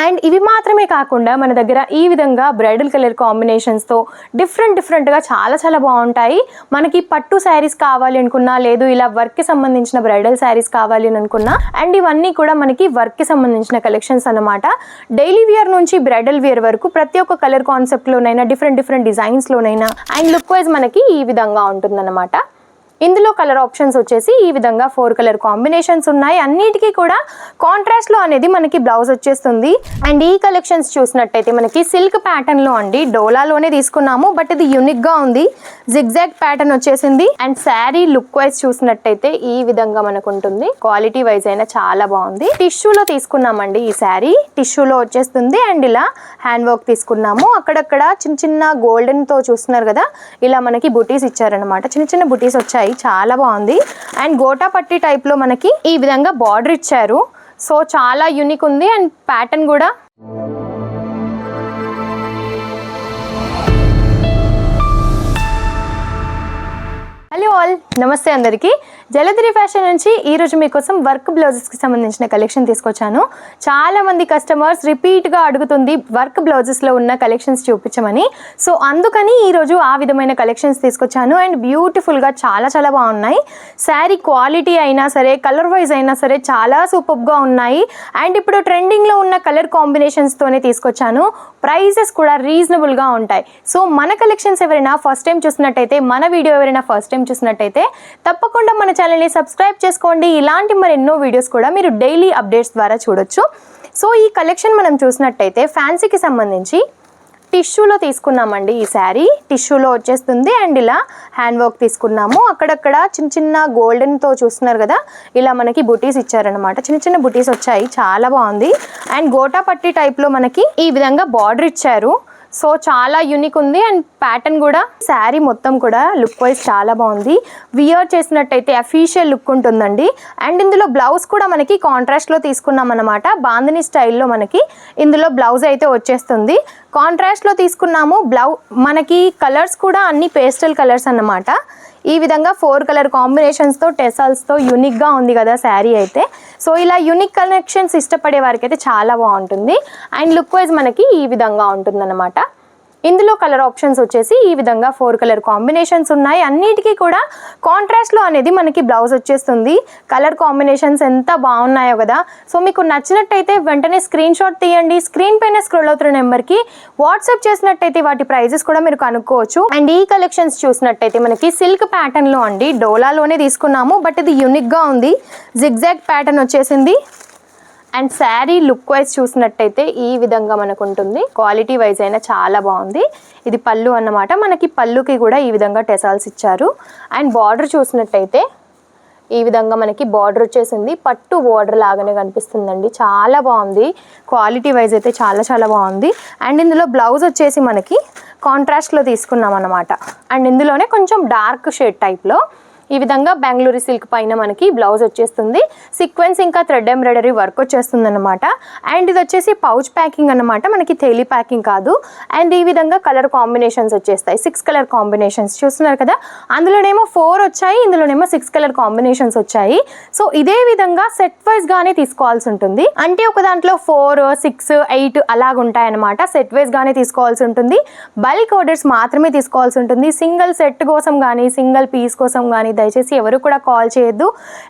And ఇవి మాత్రమే కాకుండా మన దగ్గర ఈ విధంగా బ్రైడల్ కలర్ కాంబినేషన్స్తో డిఫరెంట్గా చాలా బాగుంటాయి. మనకి పట్టు శారీస్ కావాలి అనుకున్నా, లేదు ఇలా వర్క్కి సంబంధించిన బ్రైడల్ శారీస్ కావాలి అని అనుకున్నా, అండ్ ఇవన్నీ కూడా మనకి వర్క్కి సంబంధించిన కలెక్షన్స్ అన్నమాట. డైలీ వేర్ నుంచి బ్రైడల్ వేర్ వరకు ప్రతి ఒక్క కలర్ కాన్సెప్ట్లోనైనా డిఫరెంట్ డిజైన్స్లోనైనా అండ్ లుక్ వైజ్ మనకి ఈ విధంగా ఉంటుందన్నమాట. ఇందులో కలర్ ఆప్షన్స్ వచ్చేసి ఈ విధంగా 4 కలర్ కాంబినేషన్స్ ఉన్నాయి. అన్నిటికీ కూడా కాంట్రాస్ట్లో అనేది మనకి బ్లౌజ్ వచ్చేస్తుంది. అండ్ ఈ కలెక్షన్స్ చూసినట్టయితే మనకి సిల్క్ ప్యాటర్న్లో అండి, డోలాలోనే తీసుకున్నాము, బట్ ఇది యూనిక్గా ఉంది. జిగ్జాగ్ ప్యాటర్న్ వచ్చేసింది. అండ్ శారీ లుక్ వైజ్ చూసినట్టయితే ఈ విధంగా మనకు ఉంటుంది. క్వాలిటీ వైజ్ అయినా చాలా బాగుంది. టిష్యూలో తీసుకున్నామండి ఈ శారీ, టిష్యూలో వచ్చేస్తుంది. అండ్ ఇలా హ్యాండ్ వర్క్ తీసుకున్నాము. అక్కడక్కడ చిన్న గోల్డెన్తో చూస్తున్నారు కదా, ఇలా మనకి బుటీస్ ఇచ్చారనమాట. చిన్న బుటీస్ వచ్చాయి, చాలా బాగుంది. అండ్ గోటా పట్టి టైప్లో మనకి ఈ విధంగా బార్డర్ ఇచ్చారు. సో చాలా యూనిక్ ఉంది. అండ్ ప్యాటర్న్ కూడా హలో ఆల్, నమస్తే అందరికీ. జలధరి ఫ్యాషన్ నుంచి ఈరోజు మీకోసం వర్క్ బ్లౌజెస్కి సంబంధించిన కలెక్షన్ తీసుకొచ్చాను. చాలామంది కస్టమర్స్ రిపీట్గా అడుగుతుంది వర్క్ బ్లౌజెస్లో ఉన్న కలెక్షన్స్ చూపించమని. సో అందుకని ఈరోజు ఆ విధమైన కలెక్షన్స్ తీసుకొచ్చాను. అండ్ బ్యూటిఫుల్గా చాలా బాగున్నాయి. శారీ క్వాలిటీ అయినా సరే, కలర్ వైజ్ అయినా సరే చాలా సూపర్గా ఉన్నాయి. అండ్ ఇప్పుడు ట్రెండింగ్లో ఉన్న కలర్ కాంబినేషన్స్తోనే తీసుకొచ్చాను. ప్రైజెస్ కూడా రీజనబుల్గా ఉంటాయి. సో మన కలెక్షన్స్ ఎవరైనా ఫస్ట్ టైం చూసినట్టయితే, మన వీడియో ఎవరైనా ఫస్ట్ టైం చూసినట్టయితే తప్పకుండా మన ఛానల్ని సబ్స్క్రైబ్ చేసుకోండి. ఇలాంటి మరెన్నో వీడియోస్ కూడా మీరు డైలీ అప్డేట్స్ ద్వారా చూడొచ్చు. సో ఈ కలెక్షన్ మనం చూసినట్టయితే ఫ్యాన్సీకి సంబంధించి టిష్యూలో తీసుకున్నామండి. ఈ శారీ టిష్యూలో వచ్చేస్తుంది. అండ్ ఇలా హ్యాండ్ వర్క్ తీసుకున్నాము. అక్కడక్కడ చిన్న గోల్డెన్తో చూస్తున్నారు కదా, ఇలా మనకి బుటీస్ ఇచ్చారనమాట. చిన్న బుటీస్ వచ్చాయి, చాలా బాగుంది. అండ్ గోటా పట్టి టైప్లో మనకి ఈ విధంగా బార్డర్ ఇచ్చారు. సో చాలా యూనిక్ ఉంది. అండ్ ప్యాటర్న్ కూడా శారీ మొత్తం కూడా లుక్ వైజ్ చాలా బాగుంది. వియర్ చేసినట్టయితే అఫీషియల్ లుక్ ఉంటుందండి. అండ్ ఇందులో బ్లౌజ్ కూడా మనకి కాంట్రాస్ట్లో తీసుకున్నాం అనమాట. బాందిని స్టైల్లో మనకి ఇందులో బ్లౌజ్ అయితే వచ్చేస్తుంది. కాంట్రాస్ట్లో తీసుకున్నాము. మనకి కలర్స్ కూడా అన్ని పేస్టల్ కలర్స్ అన్నమాట. ఈ విధంగా 4 కలర్ కాంబినేషన్స్తో టెసల్స్తో యూనిక్గా ఉంది కదా శారీ అయితే. సో ఇలా యూనిక్ కలెక్షన్స్ ఇష్టపడే వారికి అయితే చాలా బాగుంటుంది. అండ్ లుక్ వైజ్ మనకి ఈ విధంగా ఉంటుందన్నమాట. ఇందులో కలర్ ఆప్షన్స్ వచ్చేసి ఈ విధంగా 4 కలర్ కాంబినేషన్స్ ఉన్నాయి. అన్నిటికీ కూడా కాంట్రాస్ట్లో అనేది మనకి బ్లౌజ్ వచ్చేస్తుంది. కలర్ కాంబినేషన్స్ ఎంత బాగున్నాయో కదా. సో మీకు నచ్చినట్టయితే వెంటనే స్క్రీన్ షాట్ తీయండి. స్క్రీన్ పైన స్క్రోల్ అవుతున్న నెంబర్కి వాట్సాప్ చేసినట్టయితే వాటి ప్రైజెస్ కూడా మీరు కనుక్కోవచ్చు. అండ్ ఈ కలెక్షన్స్ చూసినట్టయితే మనకి సిల్క్ ప్యాటర్న్లో అండి, డోలాలోనే తీసుకున్నాము, బట్ ఇది యూనిక్గా ఉంది. జిగ్జాగ్ ప్యాటర్న్ వచ్చేసింది. అండ్ శారీ లుక్ వైజ్ చూసినట్టయితే ఈ విధంగా మనకు ఉంటుంది. క్వాలిటీ వైజ్ అయినా చాలా బాగుంది. ఇది పళ్ళు అన్నమాట. మనకి పళ్ళుకి కూడా ఈ విధంగా టెసాల్స్ ఇచ్చారు. అండ్ బార్డర్ చూసినట్టయితే ఈ విధంగా మనకి బార్డర్ వచ్చేసింది. పట్టు బార్డర్ లాగానే కనిపిస్తుందండి, చాలా బాగుంది. క్వాలిటీ వైజ్ అయితే చాలా బాగుంది. అండ్ ఇందులో బ్లౌజ్ వచ్చేసి మనకి కాంట్రాస్ట్లో తీసుకున్నాం అన్నమాట. అండ్ ఇందులోనే కొంచెం డార్క్ షేడ్ టైప్లో ఈ విధంగా బెంగళూరు సిల్క్ పైన మనకి బ్లౌజ్ వచ్చేస్తుంది. సీక్వెన్స్ ఇంకా థ్రెడ్ ఎంబ్రాయిడరీ వర్క్ వచ్చేస్తుంది అనమాట. అండ్ ఇది వచ్చేసి పౌచ్ ప్యాకింగ్ అనమాట, మనకి థైలీ ప్యాకింగ్ కాదు. అండ్ ఈ విధంగా కలర్ కాంబినేషన్స్ వచ్చేస్తాయి. 6 కలర్ కాంబినేషన్స్ చూస్తున్నారు కదా, అందులోనేమో 4 వచ్చాయి, ఇందులోనేమో 6 కలర్ కాంబినేషన్స్ వచ్చాయి. సో ఇదే విధంగా సెట్ వైజ్ గానే తీసుకోవాల్సి ఉంటుంది. అంటే ఒక దాంట్లో 4, 6, 8 అలాగ ఉంటాయన్నమాట. సెట్ వైజ్ గానే తీసుకోవాల్సి ఉంటుంది. బల్క్ ఆర్డర్స్ మాత్రమే తీసుకోవాల్సి ఉంటుంది. సింగిల్ సెట్ కోసం కానీ, సింగిల్ పీస్ కోసం కానీ దయచేసి ఎవరు కూడా కాల్ చేయొద్దు.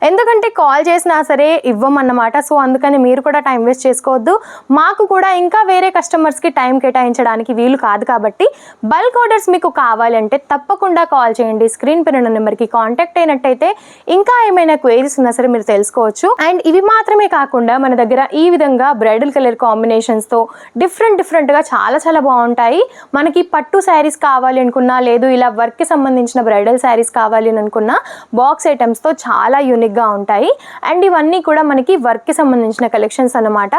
ఎందుకంటే కాల్ చేసినా సరే ఇవ్వమన్నమాట. సో అందుకని మీరు కూడా టైం వేస్ట్ చేసుకోవద్దు. మాకు కూడా ఇంకా వేరే కస్టమర్స్కి టైం కేటాయించడానికి వీలు కాదు. కాబట్టి బల్క్ ఆర్డర్స్ మీకు కావాలంటే తప్పకుండా కాల్ చేయండి. స్క్రీన్ పైన ఉన్న నెంబర్కి కాంటాక్ట్ అయినట్టయితే ఇంకా ఏమైనా క్వైరీస్ ఉన్నా సరే మీరు తెలుసుకోవచ్చు. అండ్ ఇవి మాత్రమే కాకుండా మన దగ్గర ఈ విధంగా బ్రైడల్ కలర్ కాంబినేషన్స్తో డిఫరెంట్గా చాలా బాగుంటాయి. మనకి పట్టు శారీస్ కావాలి అనుకున్నా, లేదు ఇలా వర్క్కి సంబంధించిన బ్రైడల్ శారీస్ కావాలి అని అనుకున్నా బాక్స్ ఐటమ్స్తో చాలా యూనిక్గా ఉంటాయి. అండ్ ఇవన్నీ కూడా మనకి వర్క్కి సంబంధించిన కలెక్షన్స్ అన్నమాట.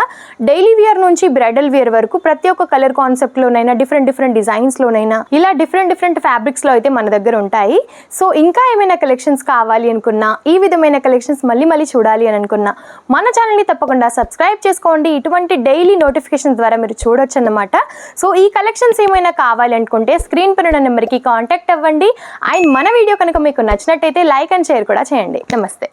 డైలీ వేర్ నుంచి బ్రైడల్ వేర్ వరకు ప్రతి ఒక్క కలర్ కాన్సెప్ట్లోనైనా డిఫరెంట్ డిజైన్స్లోనైనా ఇలా డిఫరెంట్ ఫ్యాబ్రిక్స్లో అయితే మన దగ్గర ఉంటాయి. సో ఇంకా ఏమైనా కలెక్షన్స్ కావాలి అనుకున్నా, ఈ విధమైన కలెక్షన్స్ మళ్ళీ చూడాలి అని అనుకున్నా మన ఛానల్ని తప్పకుండా సబ్స్క్రైబ్ చేసుకోండి. ఇటువంటి డైలీ నోటిఫికేషన్ ద్వారా మీరు చూడొచ్చు అన్నమాట. సో ఈ కలెక్షన్స్ ఏమైనా కావాలి అనుకుంటే స్క్రీన్ పైన ఉన్న నెంబర్కి కాంటాక్ట్ అవ్వండి. అండ్ మన వీడియో కనుక మీకు నచ్చినట్టయితే లైక్ అండ్ షేర్ కూడా చేయండి. నమస్తే.